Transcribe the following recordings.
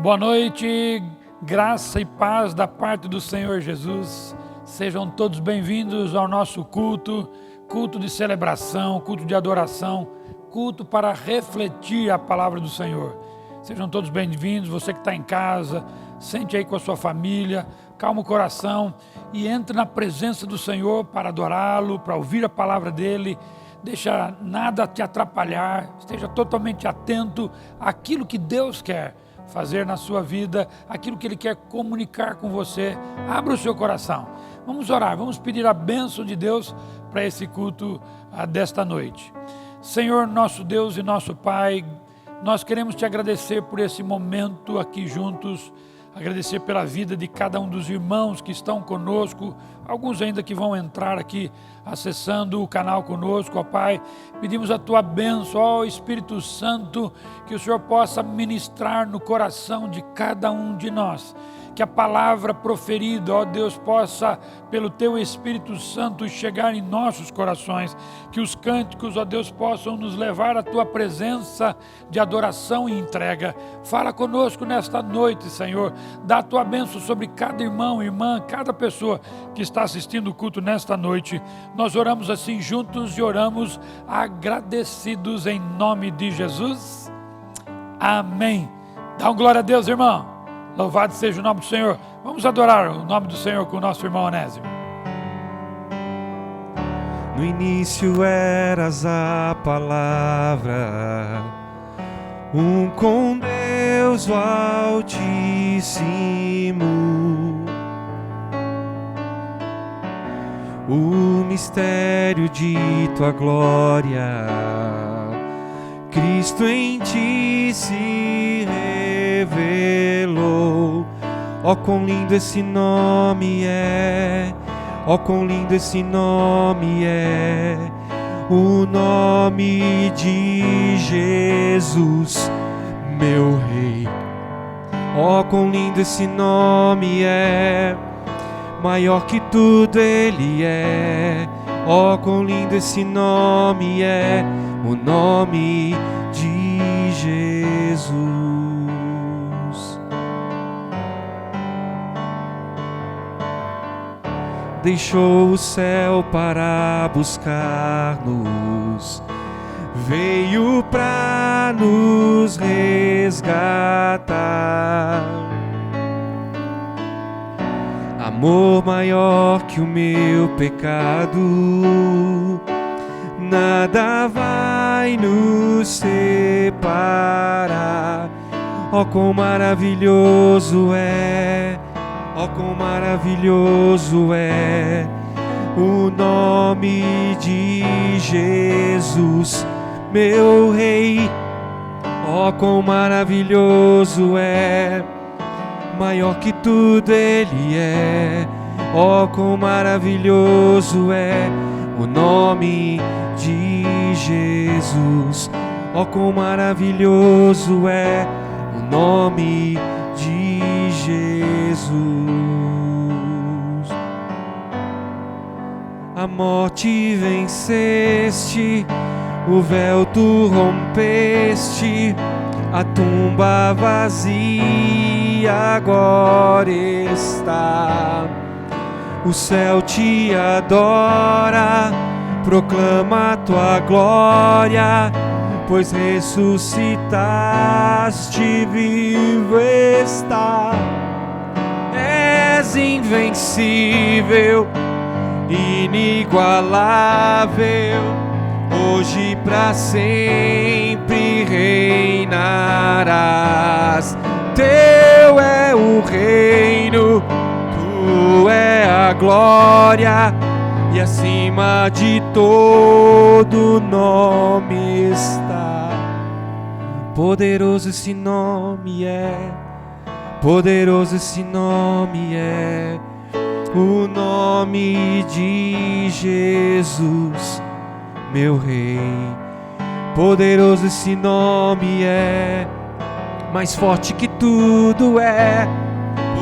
Boa noite, graça e paz da parte do Senhor Jesus. Sejam todos bem-vindos ao nosso culto de celebração, culto de adoração, culto para refletir a palavra do Senhor. Sejam todos bem-vindos, você que está em casa, sente aí com a sua família, calma o coração e entre na presença do Senhor para adorá-lo, para ouvir a palavra dEle. Deixa nada te atrapalhar, esteja totalmente atento àquilo que Deus quer fazer na sua vida, aquilo que Ele quer comunicar com você. Abra o seu coração. Vamos orar, vamos pedir a bênção de Deus para esse culto desta noite. Senhor, nosso Deus e nosso Pai, nós queremos te agradecer por esse momento aqui juntos, agradecer pela vida de cada um dos irmãos que estão conosco, alguns ainda que vão entrar aqui acessando o canal conosco, ó Pai. Pedimos a Tua bênção, ó Espírito Santo, que o Senhor possa ministrar no coração de cada um de nós. Que a palavra proferida, ó Deus, possa, pelo Teu Espírito Santo, chegar em nossos corações. Que os cânticos, ó Deus, possam nos levar à Tua presença de adoração e entrega. Fala conosco nesta noite, Senhor. Dá a Tua bênção sobre cada irmão, irmã, cada pessoa que está assistindo o culto nesta noite. Nós oramos assim juntos e oramos agradecidos em nome de Jesus. Amém. Dá um glória a Deus, irmão. Louvado seja o nome do Senhor. Vamos adorar o nome do Senhor com o nosso irmão Onésimo. No início eras a palavra, com Deus o Altíssimo. O mistério de tua glória, Cristo em ti se revelou. Ó, quão lindo esse nome é! Ó, quão lindo esse nome é! O nome de Jesus, meu Rei. Ó, quão lindo esse nome é! Maior que tudo Ele é. Ó, quão lindo esse nome é! O nome de Jesus. Deixou o céu para buscar-nos, veio para nos resgatar. Amor maior que o meu pecado, nada vai nos separar. Ó, quão maravilhoso é! Ó, quão maravilhoso é o nome de Jesus, meu Rei. Ó, quão maravilhoso é! Maior que tudo Ele é. Ó, quão maravilhoso é o nome de Jesus. Ó, quão maravilhoso é o nome de Jesus. A morte venceste, o véu tu rompeste, a tumba vazia agora está. O céu te adora, proclama tua glória, pois ressuscitaste, vivo está. És invencível, inigualável, hoje pra sempre reinarás. Teu é o reino, tu é a glória, e acima de todo nome está. Poderoso esse nome é, poderoso esse nome é, o nome de Jesus, meu Rei. Poderoso esse nome é, mais forte que tudo é.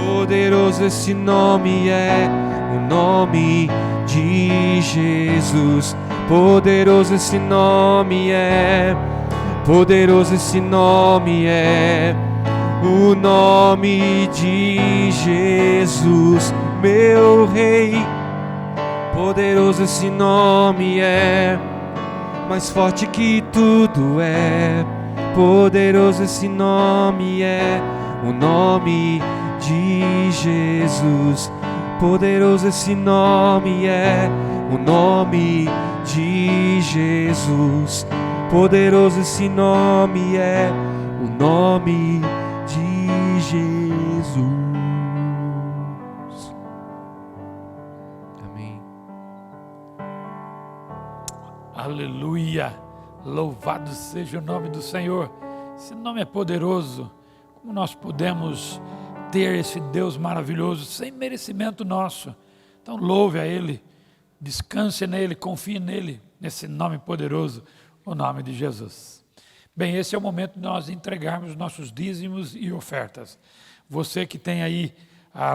Poderoso esse nome é, o nome de Jesus. Poderoso esse nome é, poderoso esse nome é, o nome de Jesus, meu Rei. Poderoso esse nome é, mais forte que tudo é. Poderoso esse nome é, o nome de Jesus. Poderoso esse nome é, o nome de Jesus. Poderoso esse nome é, o nome de Jesus. Amém. Aleluia! Louvado seja o nome do Senhor. Esse nome é poderoso. Como nós podemos ter esse Deus maravilhoso sem merecimento nosso? Então louve a Ele, descanse nele, confie nele, nesse nome poderoso, o nome de Jesus. Bem, esse é o momento de nós entregarmos nossos dízimos e ofertas. Você que tem aí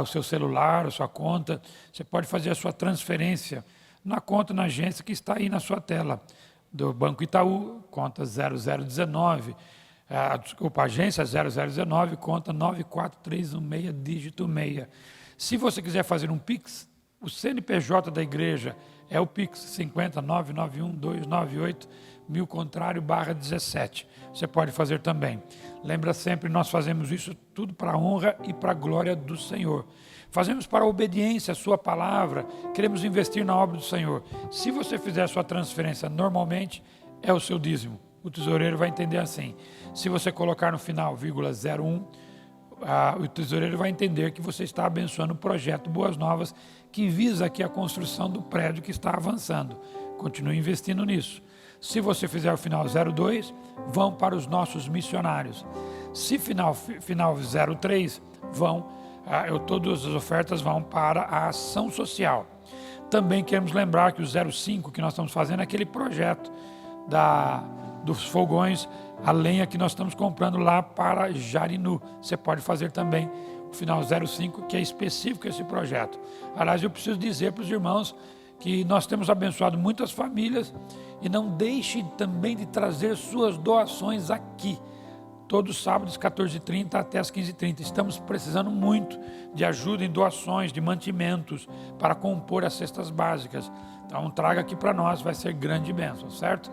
o seu celular, a sua conta, você pode fazer a sua transferência na conta, na agência que está aí na sua tela, do Banco Itaú, conta 0019, agência 0019, conta 94316, dígito 6. Se você quiser fazer um Pix, o CNPJ da igreja é o Pix 50991298000 Você pode fazer também. Lembra sempre, nós fazemos isso tudo para a honra e para a glória do Senhor. Fazemos para a obediência à sua palavra, queremos investir na obra do Senhor. Se você fizer a sua transferência normalmente, é o seu dízimo. O tesoureiro vai entender assim. Se você colocar no final, 0,01, o tesoureiro vai entender que você está abençoando o projeto Boas Novas, que visa aqui a construção do prédio que está avançando. Continue investindo nisso. Se você fizer o final 02, vão para os nossos missionários. Se final 03, todas as ofertas vão para a ação social. Também queremos lembrar que o 05 que nós estamos fazendo é aquele projeto dos fogões, a lenha que nós estamos comprando lá para Jarinu. Você pode fazer também o final 05, que é específico esse projeto. Aliás, eu preciso dizer para os irmãos que nós temos abençoado muitas famílias e não deixe também de trazer suas doações aqui. Todos os sábados, 14h30 até as 15h30. Estamos precisando muito de ajuda em doações, de mantimentos, para compor as cestas básicas. Então, traga aqui para nós, vai ser grande bênção, certo?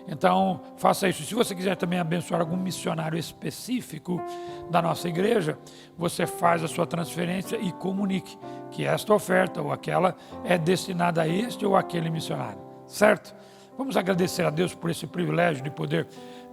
Então, faça isso. Se você quiser também abençoar algum missionário específico da nossa igreja, você faz a sua transferência e comunique que esta oferta ou aquela é destinada a este ou aquele missionário, certo? Vamos agradecer a Deus por esse privilégio de poder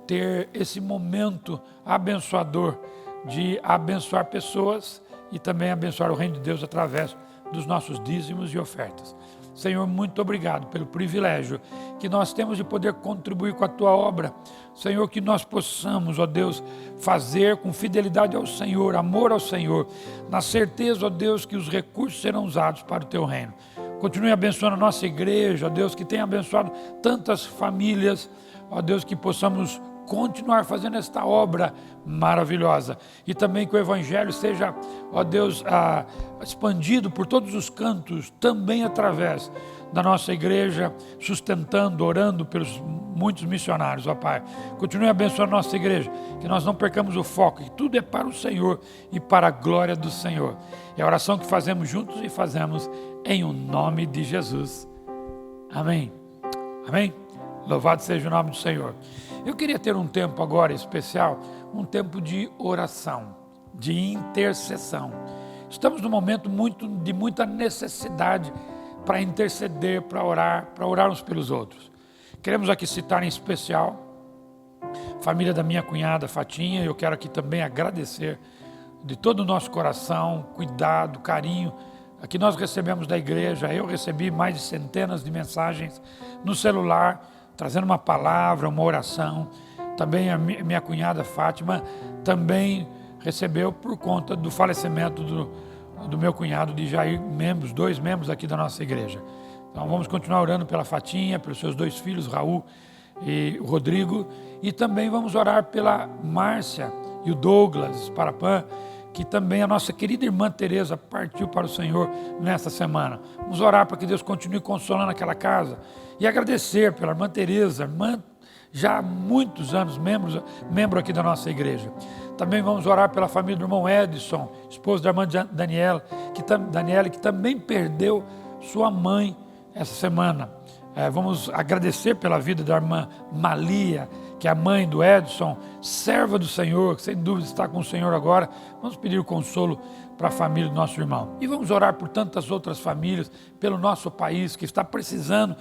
ter esse momento abençoador de abençoar pessoas e também abençoar o reino de Deus através dos nossos dízimos e ofertas. Senhor, muito obrigado pelo privilégio que nós temos de poder contribuir com a Tua obra. Senhor, que nós possamos, ó Deus, fazer com fidelidade ao Senhor, amor ao Senhor, na certeza, ó Deus, que os recursos serão usados para o Teu reino. Continue abençoando a nossa igreja, ó Deus, que tem abençoado tantas famílias, ó Deus, que possamos continuar fazendo esta obra maravilhosa e também que o Evangelho seja, ó Deus, expandido por todos os cantos, também através da nossa igreja, sustentando, orando pelos muitos missionários, ó Pai. Continue abençoando a nossa igreja, que nós não percamos o foco, que tudo é para o Senhor e para a glória do Senhor. É a oração que fazemos juntos e fazemos em o nome de Jesus. Amém. Amém. Louvado seja o nome do Senhor. Eu queria ter um tempo agora especial, um tempo de oração, de intercessão. Estamos num momento de muita necessidade para interceder, para orar uns pelos outros. Queremos aqui citar em especial a família da minha cunhada Fatinha. Eu quero aqui também agradecer de todo o nosso coração, cuidado, carinho, que nós recebemos da igreja. Eu recebi mais de centenas de mensagens no celular, trazendo uma palavra, uma oração. Também a minha cunhada Fátima também recebeu por conta do falecimento do meu cunhado de Jair, dois membros aqui da nossa igreja. Então vamos continuar orando pela Fatinha, pelos seus dois filhos, Raul e o Rodrigo, e também vamos orar pela Márcia e o Douglas Parapan, que também a nossa querida irmã Tereza partiu para o Senhor nesta semana. Vamos orar para que Deus continue consolando aquela casa e agradecer pela irmã Tereza, irmã já há muitos anos, membro aqui da nossa igreja. Também vamos orar pela família do irmão Edson, esposo da irmã Daniela, que também perdeu sua mãe essa semana. Vamos agradecer pela vida da irmã Malia, que é a mãe do Edson, serva do Senhor, que sem dúvida está com o Senhor agora. Vamos pedir o consolo para a família do nosso irmão. E vamos orar por tantas outras famílias, pelo nosso país, que está precisando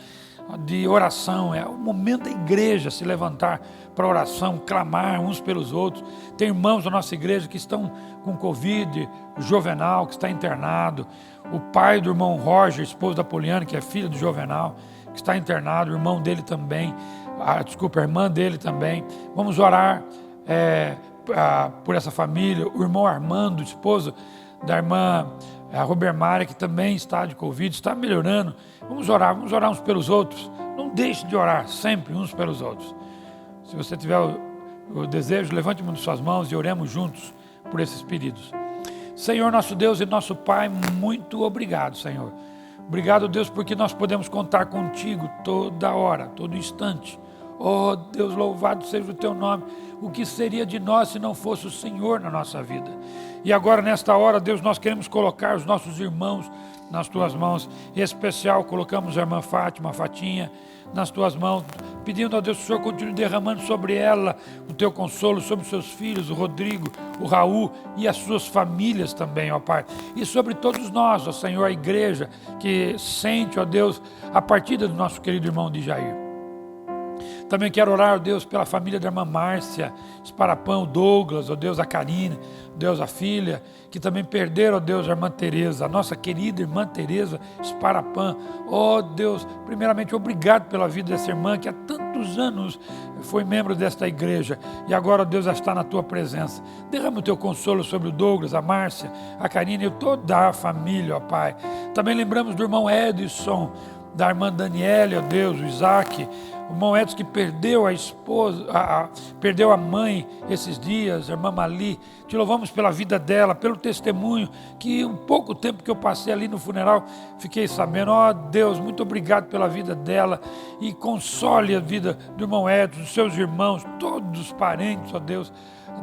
de oração. É o momento da igreja se levantar para oração, clamar uns pelos outros. Tem irmãos da nossa igreja que estão com Covid, o Jovenal, que está internado, o pai do irmão Roger, esposo da Poliana, que é filho do Jovenal, que está internado, o irmão dele também, a irmã dele também. Vamos orar por essa família, o irmão Armando, esposo da irmã Robermária, que também está de Covid, está melhorando. Vamos orar uns pelos outros. Não deixe de orar sempre uns pelos outros. Se você tiver o desejo, levante uma de suas mãos e oremos juntos por esses pedidos. Senhor, nosso Deus e nosso Pai, muito obrigado, Senhor. Obrigado, Deus, porque nós podemos contar contigo toda hora, todo instante. Oh, Deus, louvado seja o teu nome. O que seria de nós se não fosse o Senhor na nossa vida? E agora, nesta hora, Deus, nós queremos colocar os nossos irmãos nas tuas mãos. Em especial, colocamos a irmã Fátima, a Fatinha, nas tuas mãos, pedindo a Deus que o Senhor continue derramando sobre ela o teu consolo, sobre os seus filhos, o Rodrigo, o Raul e as suas famílias também, ó Pai. E sobre todos nós, ó Senhor, a igreja que sente, ó Deus, a partida do nosso querido irmão de Jair. Também quero orar, ó Deus, pela família da irmã Márcia, Esparapã, o Douglas, ó Deus, a Karine, Deus, a filha, que também perderam, ó Deus, a irmã Tereza, a nossa querida irmã Tereza Esparapã. Ó Deus, primeiramente, obrigado pela vida dessa irmã, que há tantos anos foi membro desta igreja, e agora, ó Deus, já está na tua presença. Derrama o teu consolo sobre o Douglas, a Márcia, a Karine e toda a família, ó Pai. Também lembramos do irmão Edson, da irmã Daniela, ó Deus, o Isaac, o irmão Edson que perdeu a esposa, perdeu a mãe esses dias, a irmã Mali. Te louvamos pela vida dela, pelo testemunho, que um pouco tempo que eu passei ali no funeral, fiquei sabendo. Ó Deus, muito obrigado pela vida dela, e console a vida do irmão Edson, dos seus irmãos, todos os parentes, ó Deus,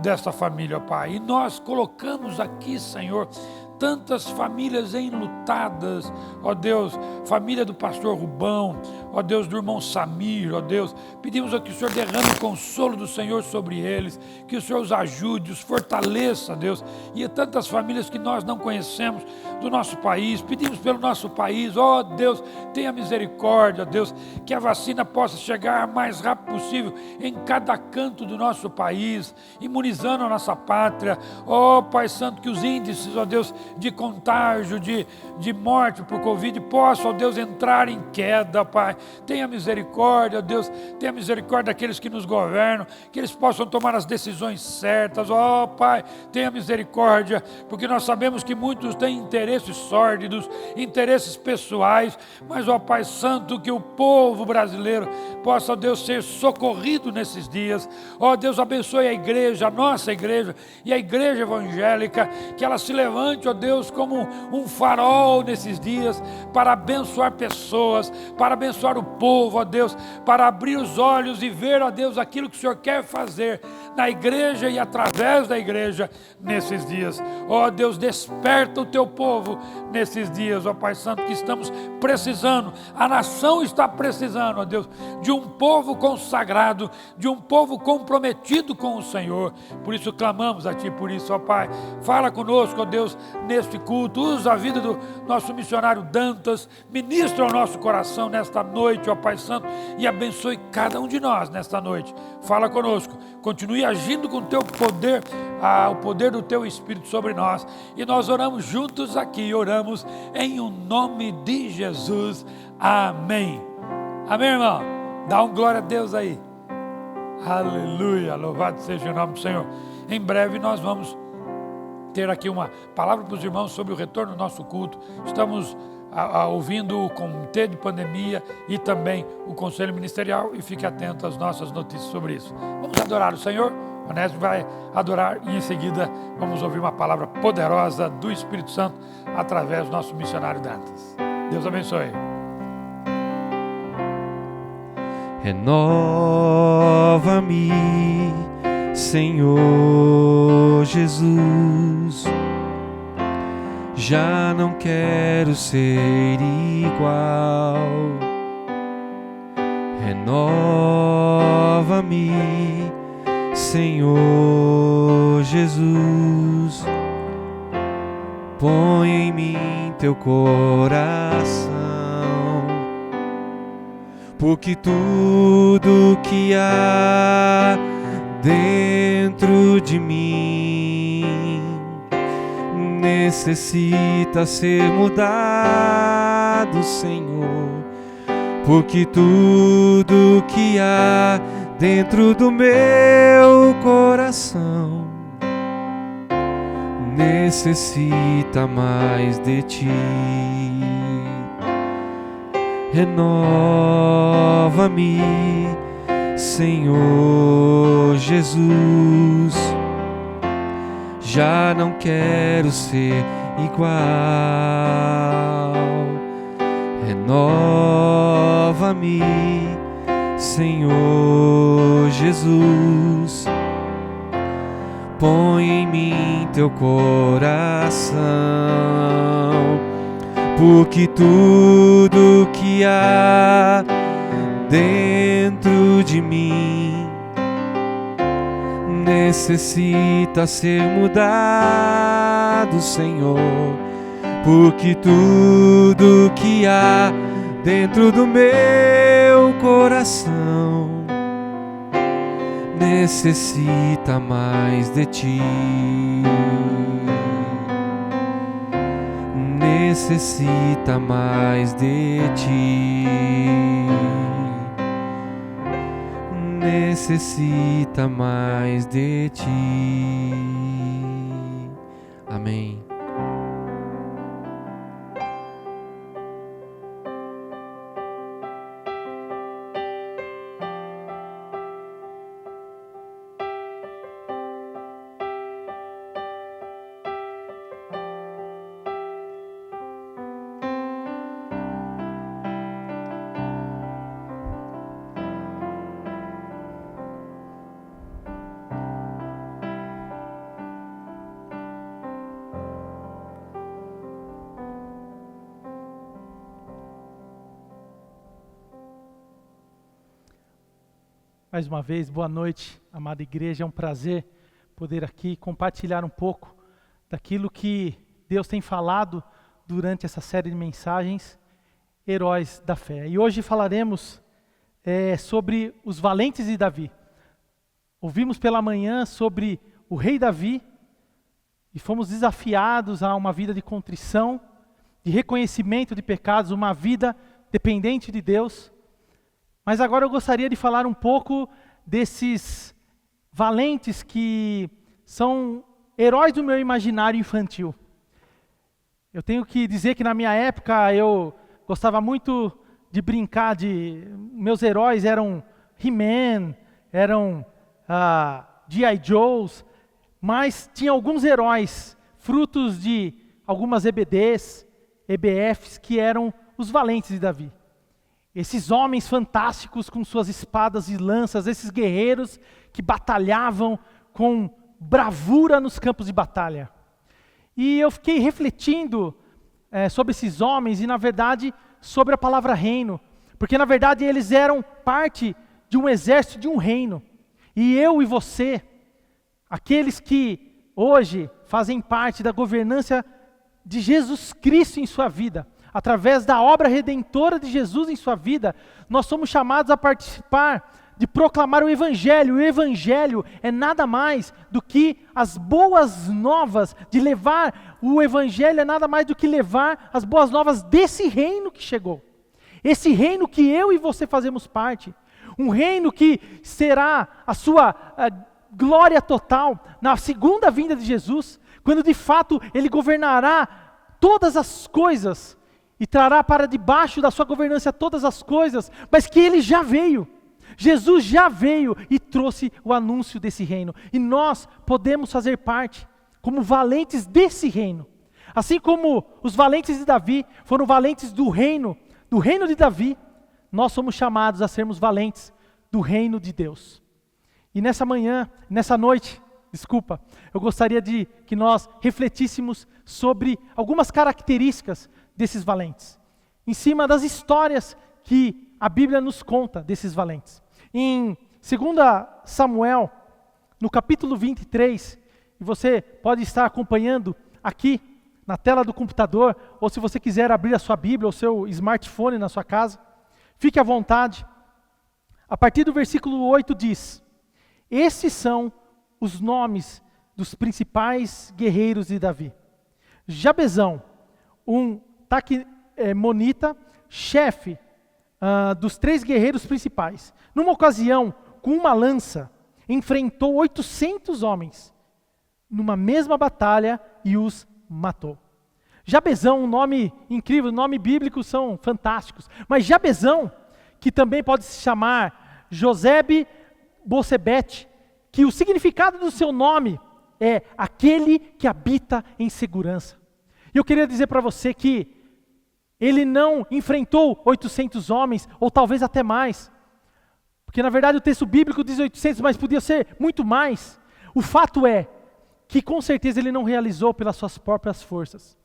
desta família, ó Pai. E nós colocamos aqui, Senhor, tantas famílias enlutadas, ó Deus, família do pastor Rubão, ó Deus, do irmão Samir, ó Deus, pedimos que o Senhor derrame o consolo do Senhor sobre eles, que o Senhor os ajude, os fortaleça, Deus, e tantas famílias que nós não conhecemos do nosso país, pedimos pelo nosso país, ó Deus, tenha misericórdia, ó Deus, que a vacina possa chegar o mais rápido possível em cada canto do nosso país, imunizando a nossa pátria, ó Pai Santo, que os índices, ó Deus, de contágio, de morte por Covid, possa, ó Deus, entrar em queda, Pai. Tenha misericórdia, ó Deus, tenha misericórdia daqueles que nos governam, que eles possam tomar as decisões certas, ó Pai, tenha misericórdia, porque nós sabemos que muitos têm interesses sórdidos, interesses pessoais, mas, ó Pai Santo, que o povo brasileiro possa, ó Deus, ser socorrido nesses dias. Ó Deus, abençoe a igreja, a nossa igreja e a igreja evangélica, que ela se levante, ó Deus, como um farol nesses dias, para abençoar pessoas, para abençoar o povo, ó Deus, para abrir os olhos e ver, ó Deus, aquilo que o Senhor quer fazer na igreja e através da igreja nesses dias. Ó Deus, desperta o teu povo nesses dias, ó Pai Santo, que estamos precisando, a nação está precisando, ó Deus, de um povo consagrado, de um povo comprometido com o Senhor. Por isso clamamos a Ti, por isso, ó Pai, fala conosco, ó Deus, neste culto, usa a vida do nosso missionário Dantas, ministra ao nosso coração nesta noite, ó Pai Santo, e abençoe cada um de nós nesta noite. Fala conosco, continue agindo com o Teu poder, o poder do Teu Espírito sobre nós, e nós oramos juntos aqui, oramos em o nome de Jesus, amém. Amém, irmão? Dá um glória a Deus aí. Aleluia, louvado seja o nome do Senhor. Em breve nós vamos ter aqui uma palavra para os irmãos sobre o retorno do nosso culto. Estamos ouvindo o comitê de pandemia e também o conselho ministerial, e fique atento às nossas notícias sobre isso. Vamos adorar o Senhor. O Onésio vai adorar e em seguida vamos ouvir uma palavra poderosa do Espírito Santo através do nosso missionário Dantas. Deus abençoe. Renova-me, Senhor Jesus. Já não quero ser igual. Renova-me, Senhor Jesus. Põe em mim teu coração, porque tudo que há dentro de mim necessita ser mudado, Senhor. Porque tudo que há dentro do meu coração necessita mais de ti. Renova-me, Senhor Jesus. Já não quero ser igual. Renova-me, Senhor Jesus. Põe em mim teu coração, porque tudo que há dentro de mim necessita ser mudado, Senhor. Porque tudo que há dentro do meu coração necessita mais de ti. Necessita mais de ti. Necessita mais de ti. Amém. Mais uma vez, boa noite, amada igreja. É um prazer poder aqui compartilhar um pouco daquilo que Deus tem falado durante essa série de mensagens, Heróis da Fé. E hoje falaremos sobre os valentes de Davi. Ouvimos pela manhã sobre o rei Davi e fomos desafiados a uma vida de contrição, de reconhecimento de pecados, uma vida dependente de Deus. Mas agora eu gostaria de falar um pouco desses valentes que são heróis do meu imaginário infantil. Eu tenho que dizer que na minha época eu gostava muito de brincar meus heróis eram He-Man, eram G.I. Joes, mas tinha alguns heróis, frutos de algumas EBDs, EBFs, que eram os valentes de Davi. Esses homens fantásticos com suas espadas e lanças, esses guerreiros que batalhavam com bravura nos campos de batalha. E eu fiquei refletindo sobre esses homens e, na verdade, sobre a palavra reino. Porque, na verdade, eles eram parte de um exército, de um reino. E eu e você, aqueles que hoje fazem parte da governança de Jesus Cristo em sua vida, através da obra redentora de Jesus em sua vida, nós somos chamados a participar de proclamar o Evangelho. O Evangelho é nada mais do que as boas novas, de levar o Evangelho é nada mais do que levar as boas novas desse reino que chegou. Esse reino que eu e você fazemos parte. Um reino que será a sua glória total na segunda vinda de Jesus, quando de fato Ele governará todas as coisas, e trará para debaixo da sua governança todas as coisas, mas que Ele já veio. Jesus já veio e trouxe o anúncio desse reino. E nós podemos fazer parte como valentes desse reino. Assim como os valentes de Davi foram valentes do reino de Davi, nós somos chamados a sermos valentes do reino de Deus. E nessa noite, eu gostaria de que nós refletíssemos sobre algumas características desses valentes, em cima das histórias que a Bíblia nos conta desses valentes. Em 2 Samuel, no capítulo 23, e você pode estar acompanhando aqui na tela do computador, ou se você quiser abrir a sua Bíblia ou seu smartphone na sua casa, fique à vontade. A partir do versículo 8 diz: esses são os nomes dos principais guerreiros de Davi. Jabezão, um taquimonita, chefe dos 3 guerreiros principais. Numa ocasião, com uma lança, enfrentou 800 homens numa mesma batalha e os matou. Jabezão, um nome incrível, nome bíblico são fantásticos, mas Jabezão, que também pode se chamar Josebe Bosebete, que o significado do seu nome é aquele que habita em segurança. E eu queria dizer para você que ele não enfrentou 800 homens, ou talvez até mais, porque na verdade o texto bíblico diz 800, mas podia ser muito mais. O fato é que com certeza ele não realizou pelas suas próprias forças.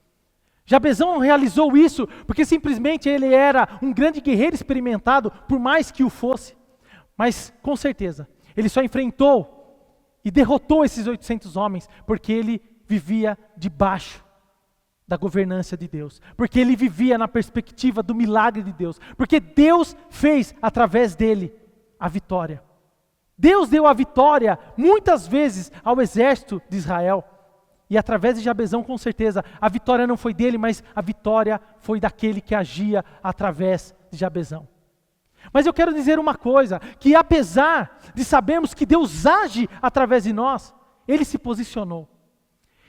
Jabezão não realizou isso porque simplesmente ele era um grande guerreiro experimentado, por mais que o fosse. Mas com certeza, ele só enfrentou e derrotou esses 800 homens porque ele vivia debaixo da governança de Deus, porque ele vivia na perspectiva do milagre de Deus, porque Deus fez através dele a vitória. Deus deu a vitória muitas vezes ao exército de Israel, e através de Jabezão com certeza, a vitória não foi dele, mas a vitória foi daquele que agia através de Jabezão. Mas eu quero dizer uma coisa, que apesar de sabermos que Deus age através de nós, ele se posicionou.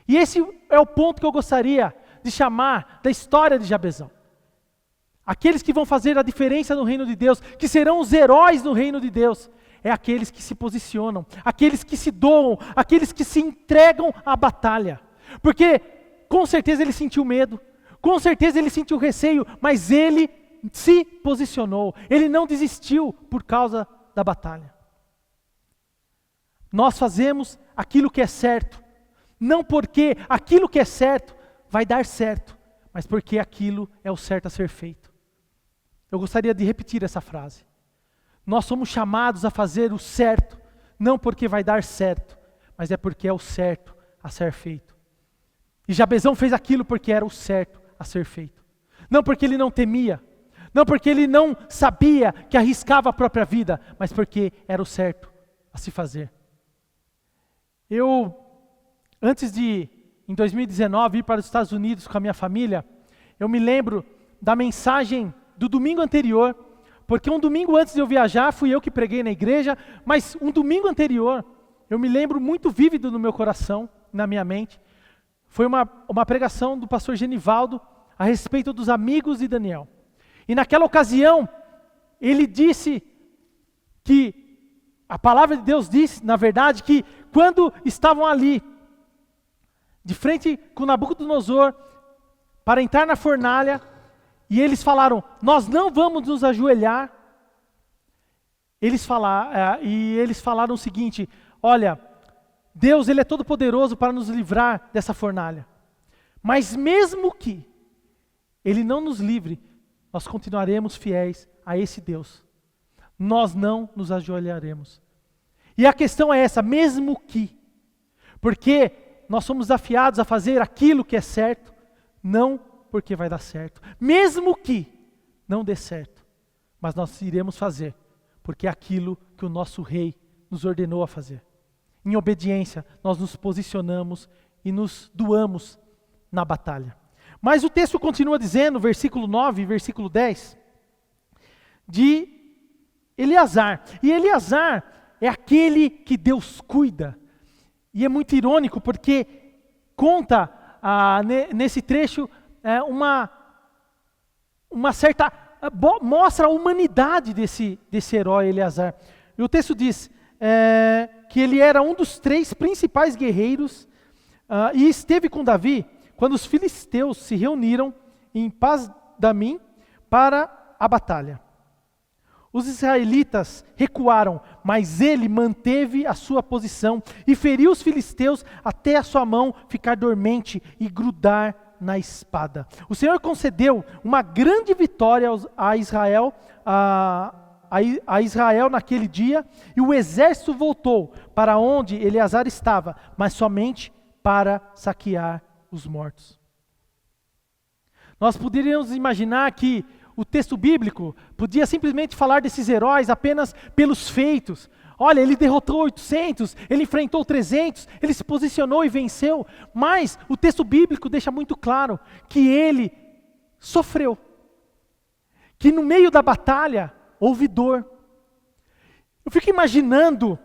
E esse é o ponto que eu gostaria de chamar da história de Jabezão. Aqueles que vão fazer a diferença no reino de Deus, que serão os heróis no reino de Deus, é aqueles que se posicionam, aqueles que se doam, aqueles que se entregam à batalha. Porque com certeza ele sentiu medo, com certeza ele sentiu receio, mas ele se posicionou, ele não desistiu por causa da batalha. Nós fazemos aquilo que é certo, não porque aquilo que é certo vai dar certo, mas porque aquilo é o certo a ser feito. Eu gostaria de repetir essa frase. Nós somos chamados a fazer o certo, não porque vai dar certo, mas é porque é o certo a ser feito. E Jabezão fez aquilo porque era o certo a ser feito. Não porque ele não temia, não porque ele não sabia que arriscava a própria vida, mas porque era o certo a se fazer. Antes de, em 2019, ir para os Estados Unidos com a minha família, eu me lembro da mensagem do domingo anterior, porque um domingo antes de eu viajar, fui eu que preguei na igreja, mas um domingo anterior, eu me lembro muito vívido no meu coração, na minha mente, foi uma pregação do pastor Genivaldo a respeito dos amigos de Daniel. E naquela ocasião, ele disse que, a palavra de Deus diz, na verdade, que quando estavam ali, de frente com Nabucodonosor, para entrar na fornalha, e eles falaram, nós não vamos nos ajoelhar. Eles falaram o seguinte, olha, Deus ele é todo poderoso para nos livrar dessa fornalha. Mas mesmo que Ele não nos livre, nós continuaremos fiéis a esse Deus. Nós não nos ajoelharemos. E a questão é essa, mesmo que. Porque nós somos desafiados a fazer aquilo que é certo, não porque vai dar certo. Mesmo que não dê certo, mas nós iremos fazer, porque é aquilo que o nosso rei nos ordenou a fazer. Em obediência, nós nos posicionamos e nos doamos na batalha. Mas o texto continua dizendo, versículo 9 e versículo 10, de Eleazar. E Eleazar é aquele que Deus cuida. E é muito irônico porque conta nesse trecho uma certa, mostra a humanidade desse herói Eleazar. E o texto diz que ele era um dos 3 principais guerreiros e esteve com Davi quando os filisteus se reuniram em Pas-damim para a batalha. Os israelitas recuaram, mas ele manteve a sua posição e feriu os filisteus até a sua mão ficar dormente e grudar na espada. O Senhor concedeu uma grande vitória a Israel, a Israel naquele dia, e o exército voltou para onde Eleazar estava, mas somente para saquear os mortos. Nós poderíamos imaginar que o texto bíblico podia simplesmente falar desses heróis apenas pelos feitos. Olha, ele derrotou 800, ele enfrentou 300, ele se posicionou e venceu. Mas o texto bíblico deixa muito claro que ele sofreu. Que no meio da batalha houve dor. Eu fico imaginando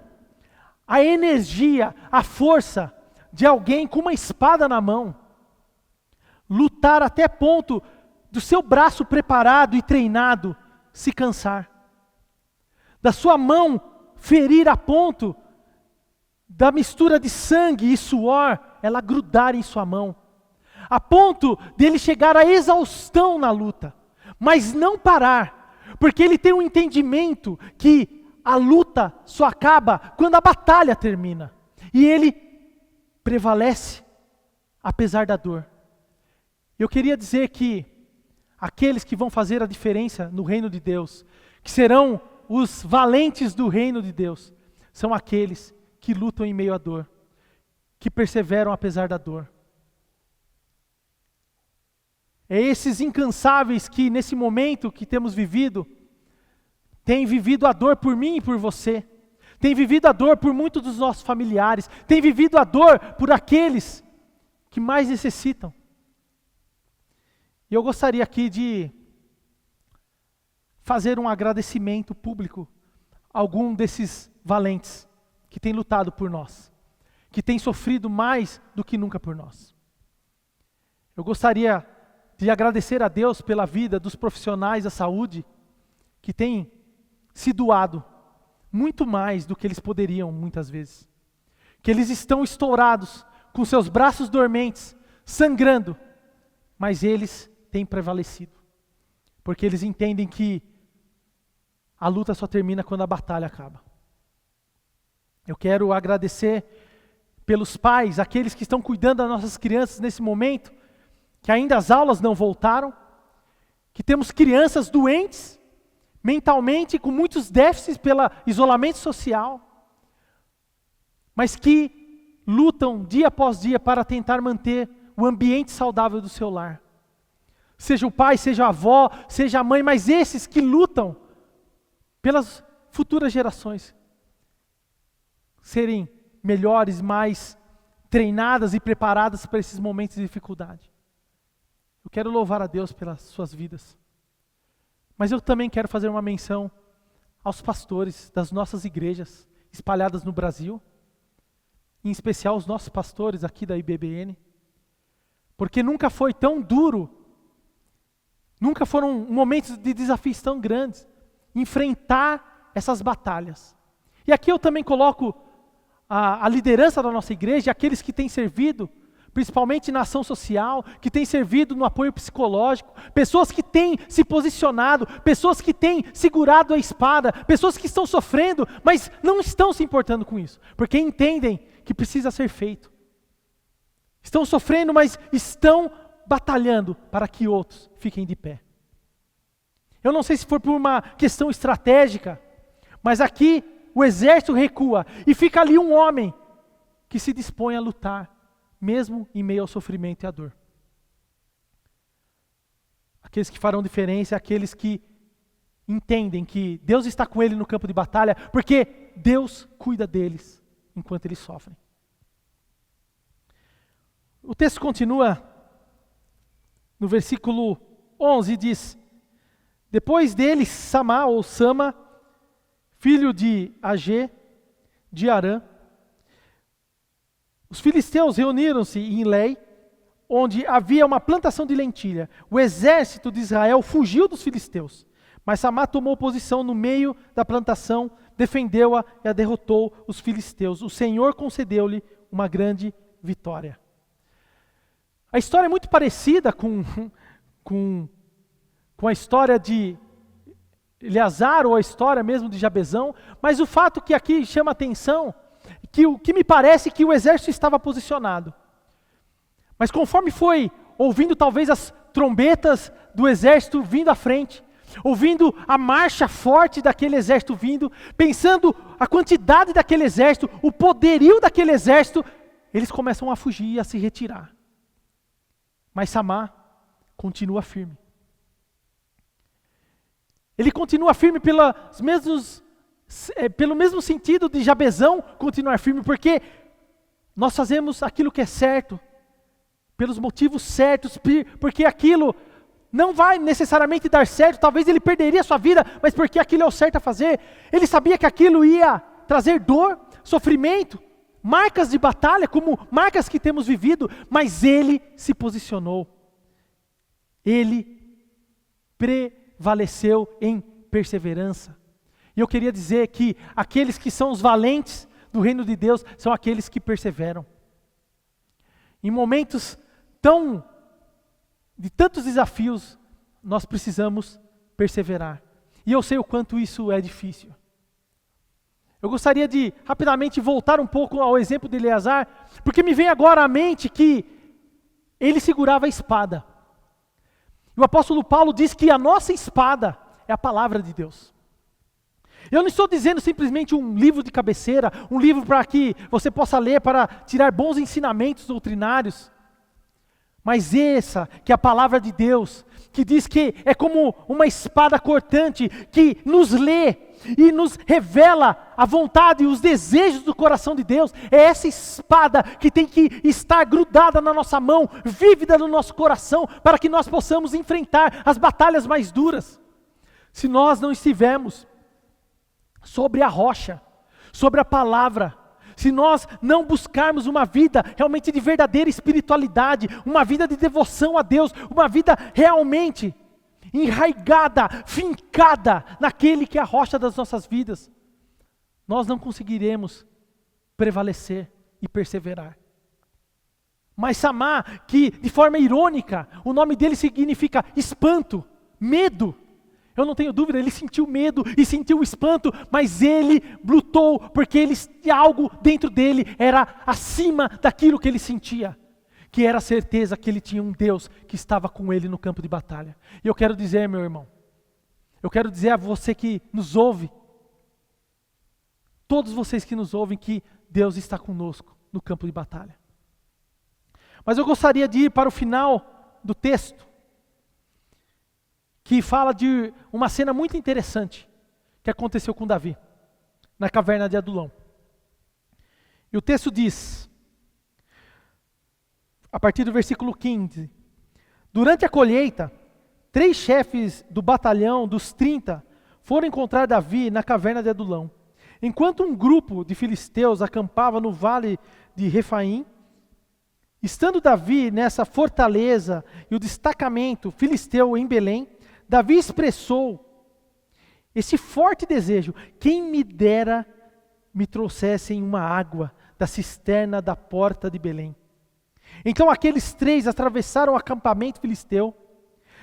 a energia, a força de alguém com uma espada na mão, lutar até ponto do seu braço preparado e treinado se cansar, da sua mão ferir a ponto da mistura de sangue e suor, ela grudar em sua mão, a ponto dele chegar à exaustão na luta, mas não parar, porque ele tem um entendimento que a luta só acaba quando a batalha termina, e ele prevalece apesar da dor. Eu queria dizer que aqueles que vão fazer a diferença no reino de Deus, que serão os valentes do reino de Deus, são aqueles que lutam em meio à dor, que perseveram apesar da dor. É esses incansáveis que nesse momento que temos vivido, têm vivido a dor por mim e por você, têm vivido a dor por muitos dos nossos familiares, têm vivido a dor por aqueles que mais necessitam. E eu gostaria aqui de fazer um agradecimento público a algum desses valentes que têm lutado por nós, que têm sofrido mais do que nunca por nós. Eu gostaria de agradecer a Deus pela vida dos profissionais da saúde que têm se doado muito mais do que eles poderiam muitas vezes. Que eles estão estourados, com seus braços dormentes, sangrando, mas eles têm prevalecido, porque eles entendem que a luta só termina quando a batalha acaba. Eu quero agradecer pelos pais, aqueles que estão cuidando das nossas crianças nesse momento, que ainda as aulas não voltaram, que temos crianças doentes, mentalmente, com muitos déficits pelo isolamento social, mas que lutam dia após dia para tentar manter o ambiente saudável do seu lar. Seja o pai, seja a avó, seja a mãe, mas esses que lutam pelas futuras gerações serem melhores, mais treinadas e preparadas para esses momentos de dificuldade. Eu quero louvar a Deus pelas suas vidas, mas eu também quero fazer uma menção aos pastores das nossas igrejas espalhadas no Brasil, em especial os nossos pastores aqui da IBBN, porque nunca foi tão duro, nunca foram momentos de desafios tão grandes, enfrentar essas batalhas. E aqui eu também coloco a liderança da nossa igreja, aqueles que têm servido, principalmente na ação social, que têm servido no apoio psicológico, pessoas que têm se posicionado, pessoas que têm segurado a espada, pessoas que estão sofrendo, mas não estão se importando com isso, porque entendem que precisa ser feito. Estão sofrendo, mas estão batalhando para que outros fiquem de pé. Eu não sei se for por uma questão estratégica, mas aqui o exército recua e fica ali um homem que se dispõe a lutar, mesmo em meio ao sofrimento e à dor. Aqueles que farão diferença, aqueles que entendem que Deus está com ele no campo de batalha, porque Deus cuida deles enquanto eles sofrem. O texto continua no versículo 11, diz: depois dele, Samá, ou Sama, filho de Agê, de Arã, os filisteus reuniram-se em Lei, onde havia uma plantação de lentilha. O exército de Israel fugiu dos filisteus, mas Samá tomou posição no meio da plantação, defendeu-a e a derrotou os filisteus. O Senhor concedeu-lhe uma grande vitória. A história é muito parecida com a história de Eleazar ou a história mesmo de Jabezão, mas o fato que aqui chama atenção, que o que me parece que o exército estava posicionado. Mas conforme foi ouvindo talvez as trombetas do exército vindo à frente, ouvindo a marcha forte daquele exército vindo, pensando a quantidade daquele exército, o poderio daquele exército, eles começam a fugir e a se retirar. Mas Samá continua firme. Ele continua firme pelo mesmo sentido de Jabezão continuar firme, porque nós fazemos aquilo que é certo, pelos motivos certos, porque aquilo não vai necessariamente dar certo, talvez ele perderia a sua vida, mas porque aquilo é o certo a fazer. Ele sabia que aquilo ia trazer dor, sofrimento, marcas de batalha, como marcas que temos vivido, mas ele se posicionou. Ele prevaleceu em perseverança. E eu queria dizer que aqueles que são os valentes do reino de Deus são aqueles que perseveram. Em momentos de tantos desafios, nós precisamos perseverar. E eu sei o quanto isso é difícil. Eu gostaria de rapidamente voltar um pouco ao exemplo de Eleazar, porque me vem agora à mente que ele segurava a espada. E o apóstolo Paulo diz que a nossa espada é a palavra de Deus. Eu não estou dizendo simplesmente um livro de cabeceira, um livro para que você possa ler para tirar bons ensinamentos doutrinários. Mas essa que é a palavra de Deus, que diz que é como uma espada cortante que nos lê e nos revela a vontade e os desejos do coração de Deus. É essa espada que tem que estar grudada na nossa mão, vívida no nosso coração, para que nós possamos enfrentar as batalhas mais duras. Se nós não estivermos sobre a rocha, sobre a palavra, se nós não buscarmos uma vida realmente de verdadeira espiritualidade, uma vida de devoção a Deus, uma vida realmente enraigada, fincada naquele que é a rocha das nossas vidas, nós não conseguiremos prevalecer e perseverar. Mas Samá, que de forma irônica, o nome dele significa espanto, medo. Eu não tenho dúvida, ele sentiu medo e sentiu espanto, mas ele lutou, porque algo dentro dele era acima daquilo que ele sentia, que era a certeza que ele tinha um Deus que estava com ele no campo de batalha. E eu quero dizer, meu irmão, eu quero dizer a você que nos ouve, todos vocês que nos ouvem, que Deus está conosco no campo de batalha. Mas eu gostaria de ir para o final do texto, que fala de uma cena muito interessante que aconteceu com Davi, na caverna de Adulão. E o texto diz, a partir do versículo 15, durante a colheita, 3 chefes do batalhão dos 30 foram encontrar Davi na caverna de Adulão, enquanto um grupo de filisteus acampava no vale de Refaim. Estando Davi nessa fortaleza e o destacamento filisteu em Belém, Davi expressou esse forte desejo: quem me dera me trouxessem uma água da cisterna da porta de Belém. Então aqueles 3 atravessaram o acampamento filisteu,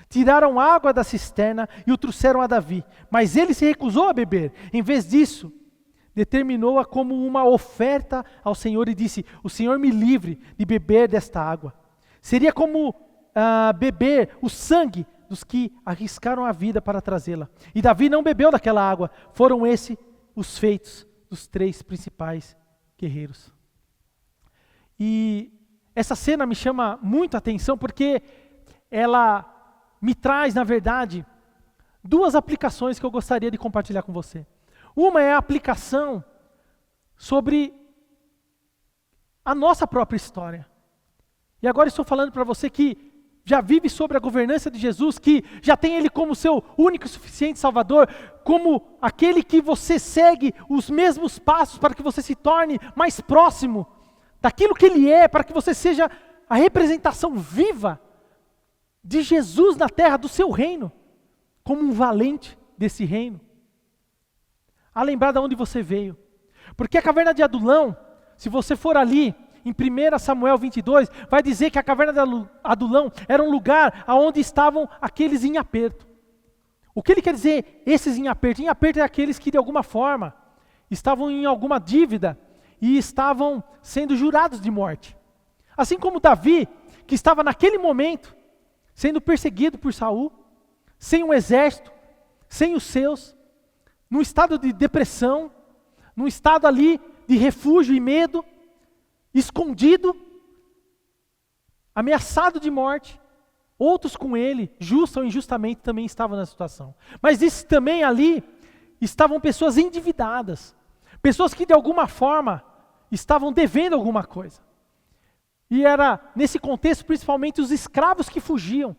tiraram água da cisterna e o trouxeram a Davi. Mas ele se recusou a beber. Em vez disso, determinou-a como uma oferta ao Senhor e disse: o Senhor me livre de beber desta água. Seria como beber o sangue dos que arriscaram a vida para trazê-la. E Davi não bebeu daquela água. Foram esses os feitos dos 3 principais guerreiros. E essa cena me chama muito a atenção porque ela me traz, na verdade, 2 aplicações que eu gostaria de compartilhar com você. Uma é a aplicação sobre a nossa própria história. E agora estou falando para você que já vive sobre a governança de Jesus, que já tem Ele como seu único e suficiente Salvador, como aquele que você segue os mesmos passos para que você se torne mais próximo daquilo que Ele é, para que você seja a representação viva de Jesus na terra, do seu reino, como um valente desse reino. A lembrar de onde você veio. Porque a caverna de Adulão, se você for ali, em 1 Samuel 22, vai dizer que a caverna de Adulão era um lugar onde estavam aqueles em aperto. O que ele quer dizer, esses em aperto? Em aperto é aqueles que de alguma forma estavam em alguma dívida e estavam sendo jurados de morte. Assim como Davi, que estava naquele momento sendo perseguido por Saul, sem um exército, sem os seus, num estado de depressão, num estado ali de refúgio e medo, escondido, ameaçado de morte. Outros com ele, justa ou injustamente, também estavam na situação. Mas isso também ali, estavam pessoas endividadas, pessoas que de alguma forma estavam devendo alguma coisa. E era nesse contexto principalmente os escravos que fugiam.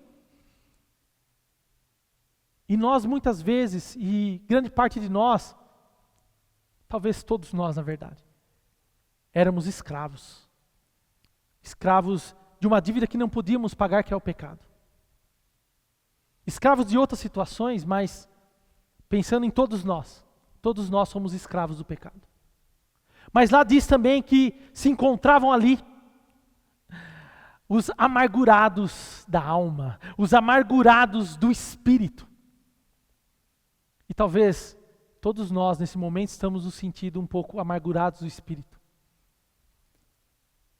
E nós muitas vezes, e grande parte de nós, talvez todos nós na verdade, éramos escravos. Escravos de uma dívida que não podíamos pagar, que é o pecado. Escravos de outras situações, mas pensando em todos nós somos escravos do pecado. Mas lá diz também que se encontravam ali os amargurados da alma, os amargurados do espírito. E talvez todos nós nesse momento estamos nos sentindo um pouco amargurados do espírito.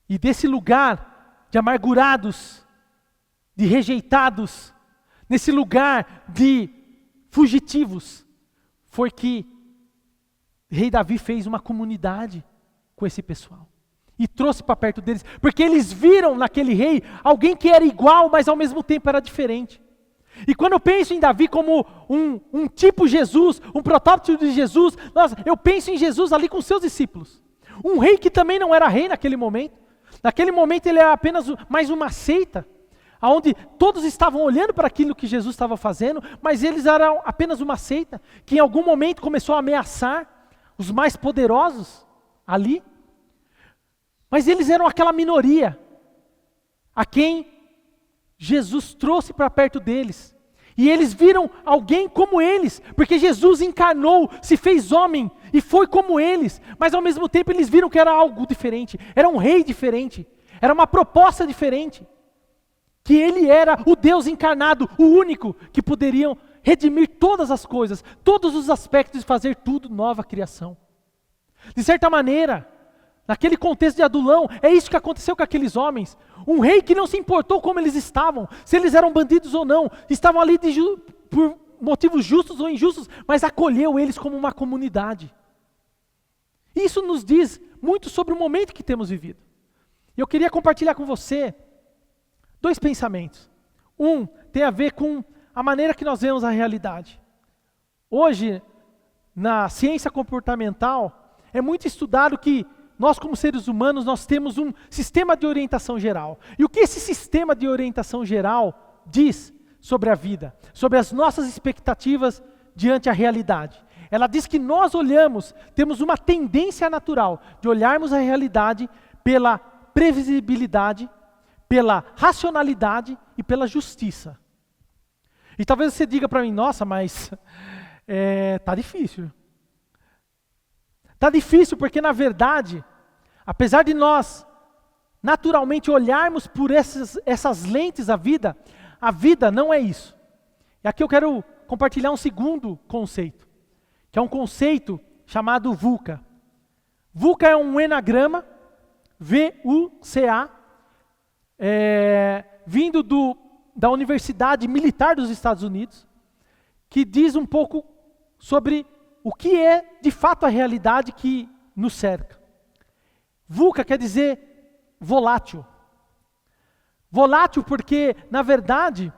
E desse lugar de amargurados, de rejeitados, nesse lugar de fugitivos, foi que rei Davi fez uma comunidade com esse pessoal. E trouxe para perto deles, porque eles viram naquele rei alguém que era igual, mas ao mesmo tempo era diferente. E quando eu penso em Davi como um tipo Jesus, um protótipo de Jesus, eu penso em Jesus ali com seus discípulos. Um rei que também não era rei naquele momento. Naquele momento ele era apenas mais uma seita, onde todos estavam olhando para aquilo que Jesus estava fazendo, mas eles eram apenas uma seita, que em algum momento começou a ameaçar os mais poderosos ali. Mas eles eram aquela minoria, a quem Jesus trouxe para perto deles. E eles viram alguém como eles, porque Jesus encarnou, se fez homem e foi como eles. Mas ao mesmo tempo eles viram que era algo diferente, era um rei diferente, era uma proposta diferente. Que ele era o Deus encarnado, o único que poderiam redimir todas as coisas, todos os aspectos de fazer tudo nova criação. De certa maneira, naquele contexto de Adulão, é isso que aconteceu com aqueles homens. Um rei que não se importou como eles estavam, se eles eram bandidos ou não, estavam ali por motivos justos ou injustos, mas acolheu eles como uma comunidade. Isso nos diz muito sobre o momento que temos vivido. Eu queria compartilhar com você 2 pensamentos. Um tem a ver com a maneira que nós vemos a realidade. Hoje, na ciência comportamental, é muito estudado que nós como seres humanos, nós temos um sistema de orientação geral. E o que esse sistema de orientação geral diz sobre a vida? Sobre as nossas expectativas diante a realidade. Ela diz que nós temos uma tendência natural de olharmos a realidade pela previsibilidade, pela racionalidade e pela justiça. E talvez você diga para mim, nossa, mas tá difícil. Está difícil porque, na verdade, apesar de nós naturalmente olharmos por essas lentes a vida não é isso. E aqui eu quero compartilhar um segundo conceito, que é um conceito chamado VUCA. VUCA é um enagrama, V-U-C-A, vindo da Universidade Militar dos Estados Unidos, que diz um pouco sobre o que é, de fato, a realidade que nos cerca. VUCA quer dizer volátil. Volátil porque, na verdade,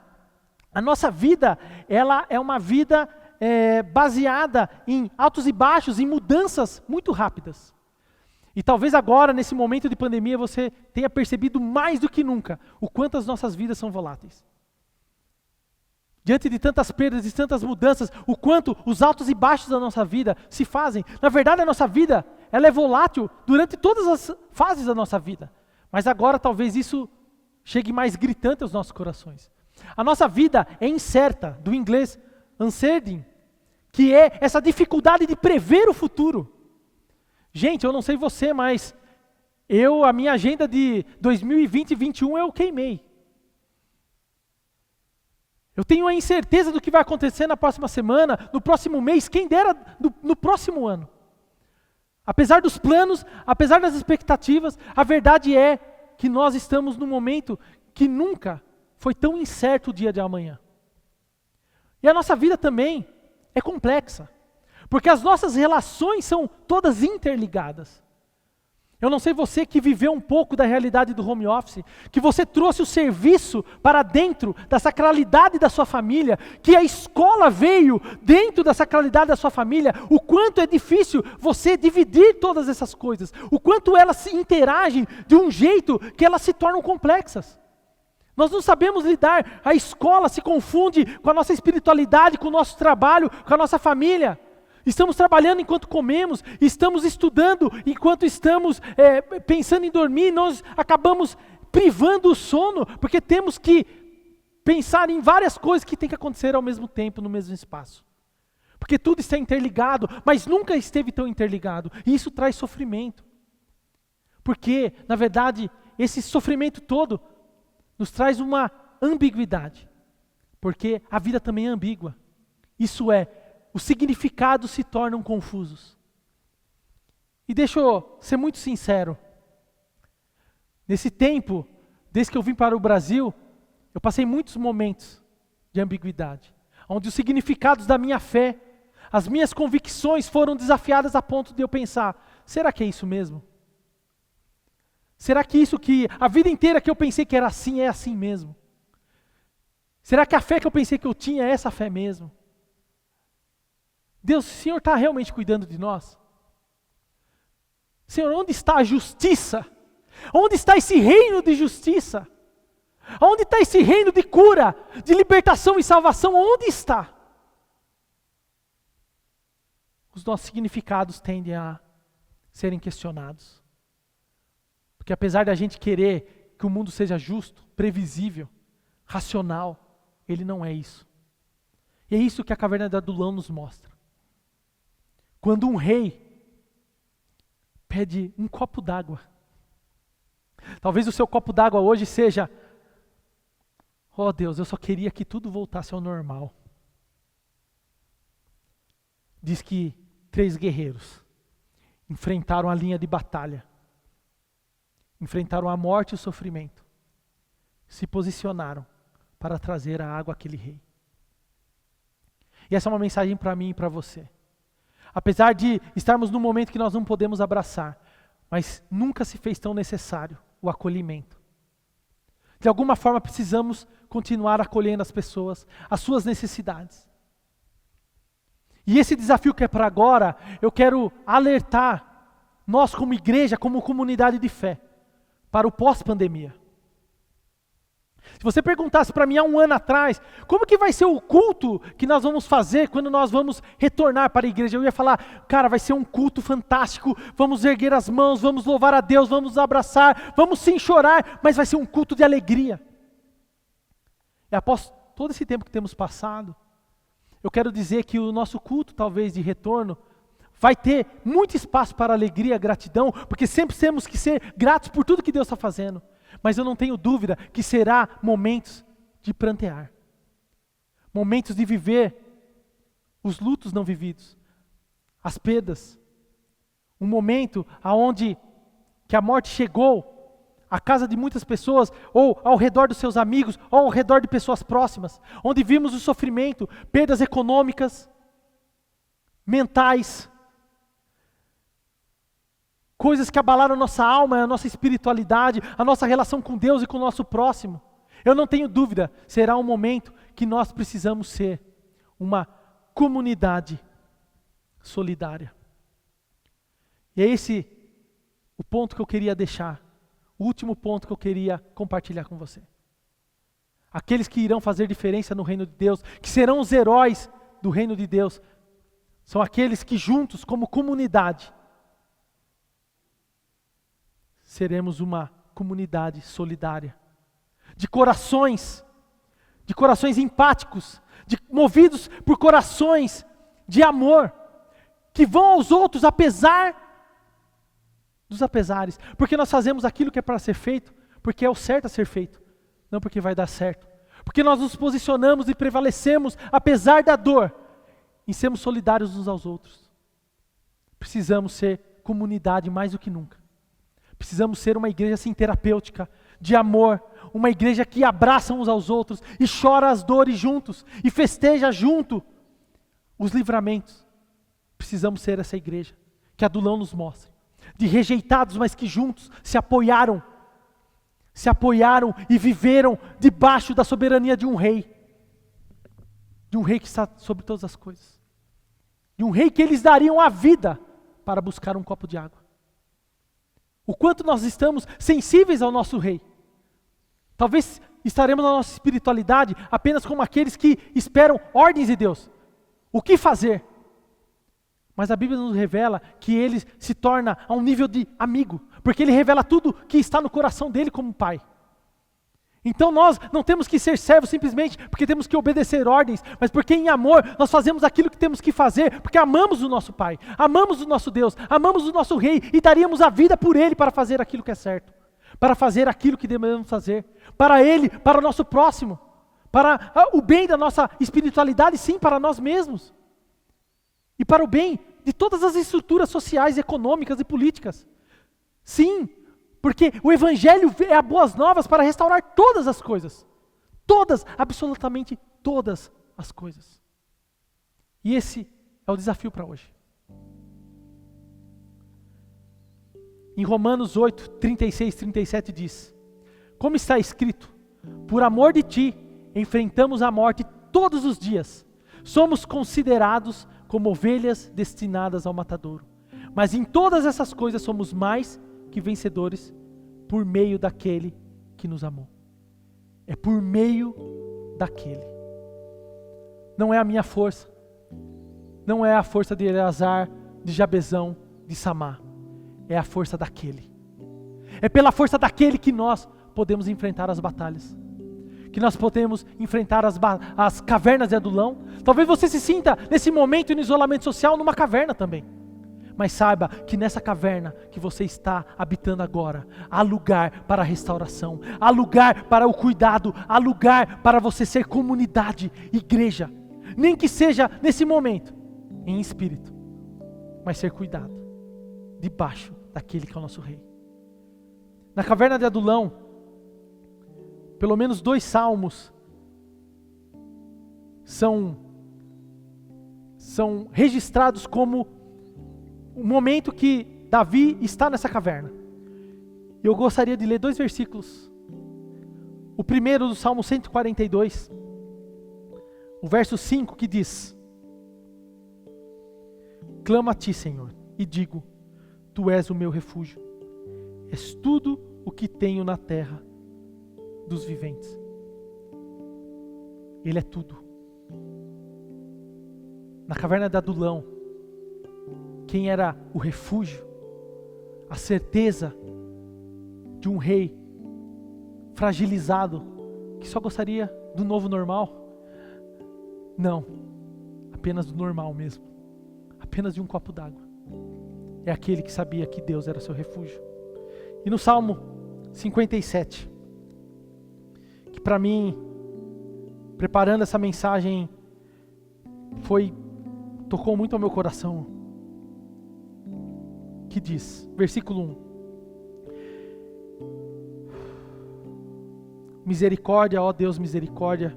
a nossa vida, ela é uma vida baseada em altos e baixos, em mudanças muito rápidas. E talvez agora, nesse momento de pandemia, você tenha percebido mais do que nunca o quanto as nossas vidas são voláteis. Diante de tantas perdas e tantas mudanças, o quanto os altos e baixos da nossa vida se fazem. Na verdade, a nossa vida, ela é volátil durante todas as fases da nossa vida. Mas agora talvez isso chegue mais gritante aos nossos corações. A nossa vida é incerta, do inglês uncertain, que é essa dificuldade de prever o futuro. Gente, eu não sei você, mas a minha agenda de 2020 e 2021 eu queimei. Eu tenho a incerteza do que vai acontecer na próxima semana, no próximo mês, quem dera no próximo ano. Apesar dos planos, apesar das expectativas, a verdade é que nós estamos num momento que nunca foi tão incerto o dia de amanhã. E a nossa vida também é complexa, porque as nossas relações são todas interligadas. Eu não sei você que viveu um pouco da realidade do home office, que você trouxe o serviço para dentro da sacralidade da sua família, que a escola veio dentro da sacralidade da sua família, o quanto é difícil você dividir todas essas coisas, o quanto elas se interagem de um jeito que elas se tornam complexas. Nós não sabemos lidar, a escola se confunde com a nossa espiritualidade, com o nosso trabalho, com a nossa família. Estamos trabalhando enquanto comemos, estamos estudando enquanto estamos pensando em dormir, nós acabamos privando o sono, porque temos que pensar em várias coisas que tem que acontecer ao mesmo tempo, no mesmo espaço. Porque tudo está interligado, mas nunca esteve tão interligado, e isso traz sofrimento. Porque, na verdade, esse sofrimento todo nos traz uma ambiguidade, porque a vida também é ambígua. Isso é, os significados se tornam confusos. E deixa eu ser muito sincero. Nesse tempo, desde que eu vim para o Brasil, eu passei muitos momentos de ambiguidade, onde os significados da minha fé, as minhas convicções foram desafiadas a ponto de eu pensar, será que é isso mesmo? Será que isso que a vida inteira que eu pensei que era assim, é assim mesmo? Será que a fé que eu pensei que eu tinha é essa fé mesmo? Deus, o Senhor está realmente cuidando de nós? Senhor, onde está a justiça? Onde está esse reino de justiça? Onde está esse reino de cura, de libertação e salvação? Onde está? Os nossos significados tendem a serem questionados. Porque apesar da gente querer que o mundo seja justo, previsível, racional, ele não é isso. E é isso que a caverna de Adulão nos mostra. Quando um rei pede um copo d'água, talvez o seu copo d'água hoje seja, oh Deus, eu só queria que tudo voltasse ao normal. Diz que 3 guerreiros enfrentaram a linha de batalha, enfrentaram a morte e o sofrimento, se posicionaram para trazer a água àquele rei. E essa é uma mensagem para mim e para você. Apesar de estarmos num momento que nós não podemos abraçar, mas nunca se fez tão necessário o acolhimento. De alguma forma precisamos continuar acolhendo as pessoas, as suas necessidades. E esse desafio que é para agora, eu quero alertar nós como igreja, como comunidade de fé, para o pós-pandemia. Se você perguntasse para mim há um ano atrás, como que vai ser o culto que nós vamos fazer quando nós vamos retornar para a igreja? Eu ia falar, cara, vai ser um culto fantástico, vamos erguer as mãos, vamos louvar a Deus, vamos nos abraçar, vamos sim chorar, mas vai ser um culto de alegria. E após todo esse tempo que temos passado, eu quero dizer que o nosso culto, talvez de retorno, vai ter muito espaço para alegria, gratidão, porque sempre temos que ser gratos por tudo que Deus está fazendo. Mas eu não tenho dúvida que será momentos de prantear, momentos de viver os lutos não vividos, as perdas, um momento onde que a morte chegou à casa de muitas pessoas, ou ao redor dos seus amigos, ou ao redor de pessoas próximas, onde vimos o sofrimento, perdas econômicas, mentais, coisas que abalaram a nossa alma, a nossa espiritualidade, a nossa relação com Deus e com o nosso próximo. Eu não tenho dúvida, será um momento que nós precisamos ser uma comunidade solidária. E é esse o ponto que eu queria deixar, o último ponto que eu queria compartilhar com você. Aqueles que irão fazer diferença no reino de Deus, que serão os heróis do reino de Deus, são aqueles que juntos, como comunidade, seremos uma comunidade solidária, de corações empáticos, movidos por corações de amor, que vão aos outros apesar dos apesares, porque nós fazemos aquilo que é para ser feito, porque é o certo a ser feito, não porque vai dar certo, Porque nós nos posicionamos e prevalecemos, apesar da dor, em sermos solidários uns aos outros. Precisamos ser comunidade mais do que nunca. Precisamos ser uma igreja assim, terapêutica, de amor, uma igreja que abraça uns aos outros e chora as dores juntos e festeja junto os livramentos. Precisamos ser essa igreja que Adulão nos mostra, de rejeitados, mas que juntos se apoiaram e viveram debaixo da soberania de um rei que está sobre todas as coisas, de um rei que eles dariam a vida para buscar um copo de água. O quanto nós estamos sensíveis ao nosso rei. Talvez estaremos na nossa espiritualidade apenas como aqueles que esperam ordens de Deus. O que fazer? Mas a Bíblia nos revela que ele se torna a um nível de amigo, porque ele revela tudo que está no coração dele como pai. Então nós não temos que ser servos simplesmente porque temos que obedecer ordens, mas porque em amor nós fazemos aquilo que temos que fazer, porque amamos o nosso Pai, amamos o nosso Deus, amamos o nosso Rei e daríamos a vida por Ele para fazer aquilo que é certo, para fazer aquilo que devemos fazer, para Ele, para o nosso próximo, para o bem da nossa espiritualidade, sim, para nós mesmos. E para o bem de todas as estruturas sociais, econômicas e políticas. Sim, porque o Evangelho é a boas novas para restaurar todas as coisas. Todas, absolutamente todas as coisas. E esse é o desafio para hoje. Em Romanos 8, 36, 37 diz: como está escrito, por amor de ti, enfrentamos a morte todos os dias. Somos considerados como ovelhas destinadas ao matadouro. Mas em todas essas coisas somos mais que vencedores por meio daquele que nos amou. É por meio daquele. Não é a minha força. Não é a força de Eleazar, de Jabezão, de Samar. É a força daquele. É pela força daquele que nós podemos enfrentar as batalhas. Que nós podemos enfrentar as cavernas de Adulão. Talvez você se sinta nesse momento no isolamento social numa caverna também. Mas saiba que nessa caverna que você está habitando agora, há lugar para a restauração, há lugar para o cuidado, há lugar para você ser comunidade, igreja. Nem que seja nesse momento, em espírito, mas ser cuidado, debaixo daquele que é o nosso rei. Na caverna de Adulão, pelo menos 2 salmos são registrados como o momento que Davi está nessa caverna. Eu gostaria de ler 2 versículos. O primeiro do Salmo 142, o verso 5, que diz: clamo a ti, Senhor, e digo, tu és o meu refúgio. És tudo o que tenho na terra dos viventes. Ele é tudo. Na caverna de Adulão, quem era o refúgio, a certeza de um rei fragilizado, que só gostaria do novo normal? Não, apenas do normal mesmo, apenas de um copo d'água. É aquele que sabia que Deus era seu refúgio. E no Salmo 57, que para mim, preparando essa mensagem, tocou muito ao meu coração, que diz, versículo 1: misericórdia, ó Deus, misericórdia,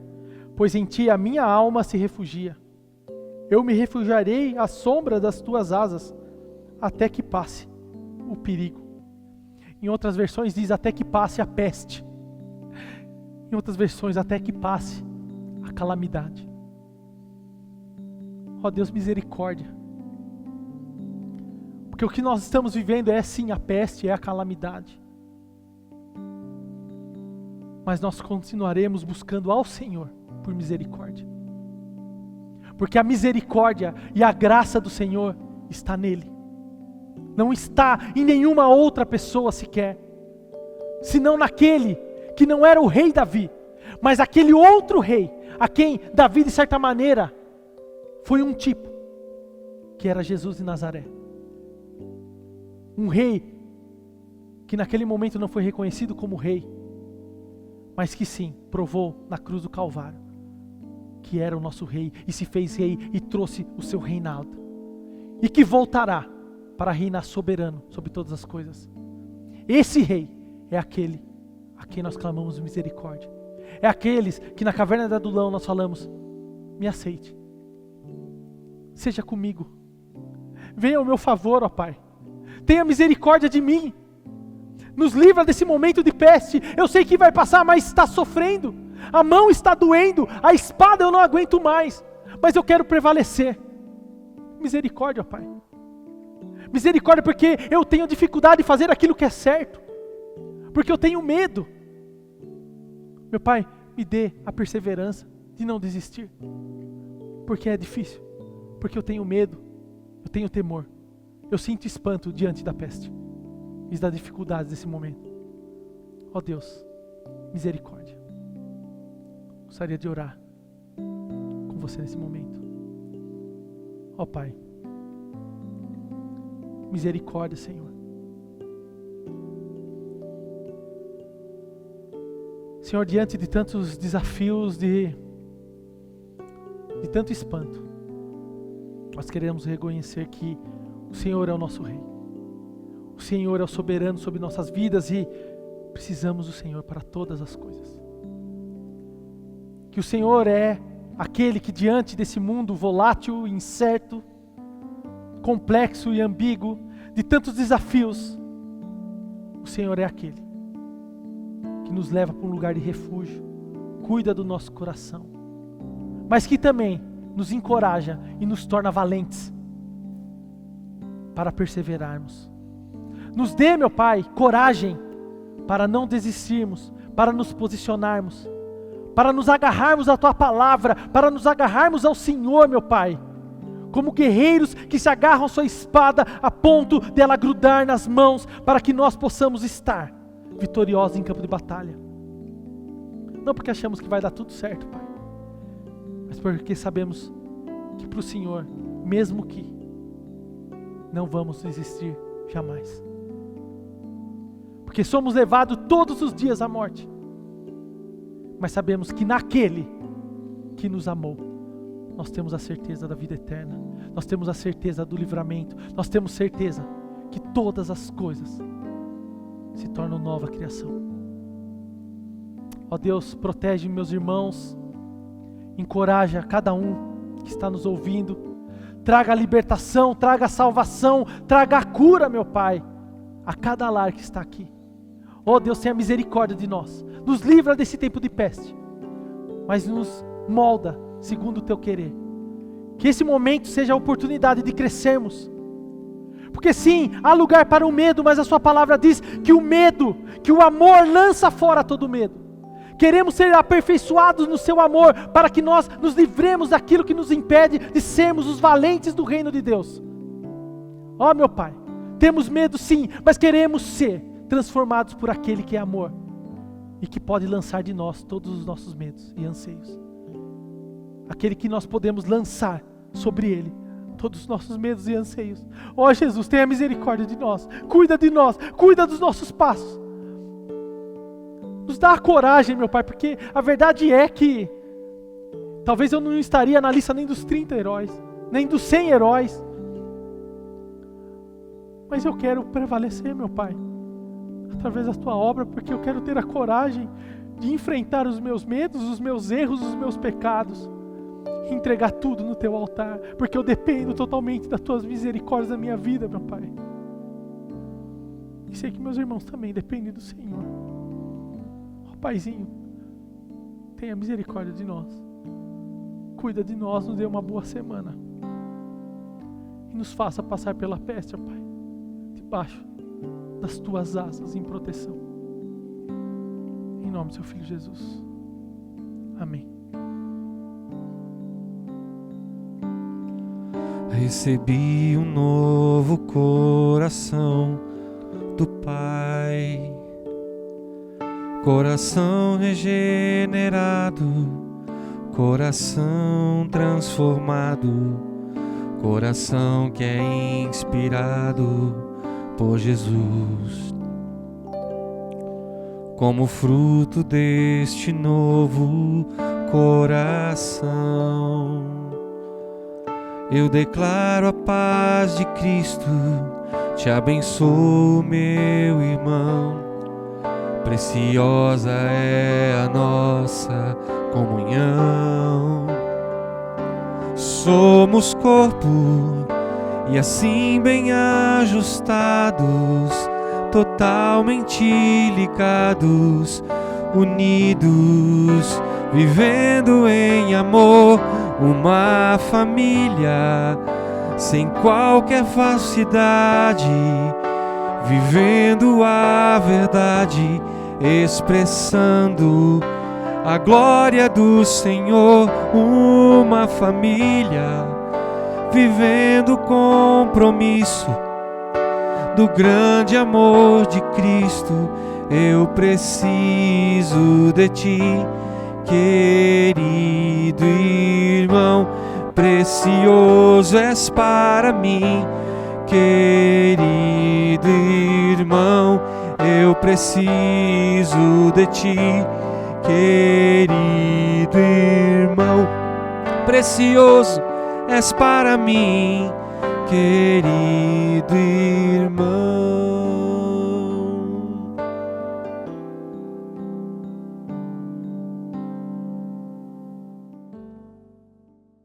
pois em ti a minha alma se refugia. Eu me refugiarei à sombra das tuas asas, até que passe o perigo. Em outras versões diz, até que passe a peste. Em outras versões, até que passe a calamidade. Ó Deus, misericórdia. Porque o que nós estamos vivendo é sim a peste, é a calamidade. Mas nós continuaremos buscando ao Senhor por misericórdia. Porque a misericórdia e a graça do Senhor está nele. Não está em nenhuma outra pessoa sequer. Senão naquele que não era o rei Davi, mas aquele outro rei, a quem Davi de certa maneira foi um tipo, que era Jesus de Nazaré. Um rei que naquele momento não foi reconhecido como rei, mas que sim, provou na cruz do Calvário que era o nosso rei e se fez rei e trouxe o seu reinado. E que voltará para reinar soberano sobre todas as coisas. Esse rei é aquele a quem nós clamamos misericórdia. É aqueles que na caverna de Adulão nós falamos: me aceite. Seja comigo. Venha ao meu favor, ó Pai. Tenha misericórdia de mim. Nos livra desse momento de peste. Eu sei que vai passar, mas está sofrendo. A mão está doendo. A espada eu não aguento mais. Mas eu quero prevalecer. Misericórdia, ó Pai. Misericórdia porque eu tenho dificuldade de fazer aquilo que é certo. Porque eu tenho medo. Meu Pai, me dê a perseverança de não desistir. Porque é difícil. Porque eu tenho medo. Eu tenho temor. Eu sinto espanto diante da peste e das dificuldades desse momento. Ó Deus, misericórdia. Gostaria de orar com você nesse momento. Ó Pai, misericórdia, Senhor. Senhor, diante de tantos desafios, de tanto espanto, nós queremos reconhecer que o Senhor é o nosso Rei. O Senhor é o soberano sobre nossas vidas e precisamos do Senhor para todas as coisas. Que o Senhor é aquele que diante desse mundo volátil, incerto, complexo e ambíguo, de tantos desafios, o Senhor é aquele que nos leva para um lugar de refúgio, cuida do nosso coração, mas que também nos encoraja e nos torna valentes para perseverarmos. Nos dê, meu Pai, coragem para não desistirmos, para nos posicionarmos, para nos agarrarmos à Tua palavra, para nos agarrarmos ao Senhor, meu Pai, como guerreiros que se agarram à Sua espada a ponto dela grudar nas mãos, para que nós possamos estar vitoriosos em campo de batalha. Não porque achamos que vai dar tudo certo, Pai, mas porque sabemos que para o Senhor, mesmo que, não vamos desistir jamais. Porque somos levados todos os dias à morte, mas sabemos que naquele que nos amou, nós temos a certeza da vida eterna, nós temos a certeza do livramento, nós temos certeza que todas as coisas se tornam nova criação. Ó Deus, protege meus irmãos, encoraja cada um que está nos ouvindo, traga a libertação, traga a salvação, traga a cura, meu Pai, a cada lar que está aqui. Ó Deus, tenha misericórdia de nós, nos livra desse tempo de peste, mas nos molda segundo o Teu querer. Que esse momento seja a oportunidade de crescermos, porque sim, há lugar para o medo, mas a Sua palavra diz que o medo, que o amor lança fora todo medo. Queremos ser aperfeiçoados no Seu amor, para que nós nos livremos daquilo que nos impede de sermos os valentes do reino de Deus. Ó meu Pai, temos medo sim, mas queremos ser transformados por aquele que é amor, e que pode lançar de nós todos os nossos medos e anseios. Aquele que nós podemos lançar sobre Ele todos os nossos medos e anseios. Ó Jesus, tenha misericórdia de nós, cuida dos nossos passos. Nos dá a coragem, meu Pai, porque a verdade é que talvez eu não estaria na lista nem dos 30 heróis, nem dos 100 heróis. Mas eu quero prevalecer, meu Pai, através da Tua obra, porque eu quero ter a coragem de enfrentar os meus medos, os meus erros, os meus pecados, e entregar tudo no Teu altar, porque eu dependo totalmente das Tuas misericórdias na minha vida, meu Pai. E sei que meus irmãos também dependem do Senhor. Paizinho, tenha misericórdia de nós, cuida de nós, nos dê uma boa semana e nos faça passar pela peste, ó Pai, debaixo das Tuas asas em proteção, em nome do Seu Filho Jesus, amém. Recebi um novo coração do Pai, coração regenerado, coração transformado, coração que é inspirado por Jesus. como fruto deste novo coração. Eu declaro a paz de Cristo, te abençoo, meu irmão. Preciosa é a nossa comunhão. Somos corpo e assim bem ajustados, totalmente ligados, unidos, vivendo em amor, uma família sem qualquer falsidade, vivendo a verdade, expressando a glória do Senhor, uma família vivendo o compromisso do grande amor de Cristo. Eu preciso de ti, querido irmão, precioso és para mim, querido irmão, eu preciso de ti, querido irmão, precioso és para mim, querido irmão.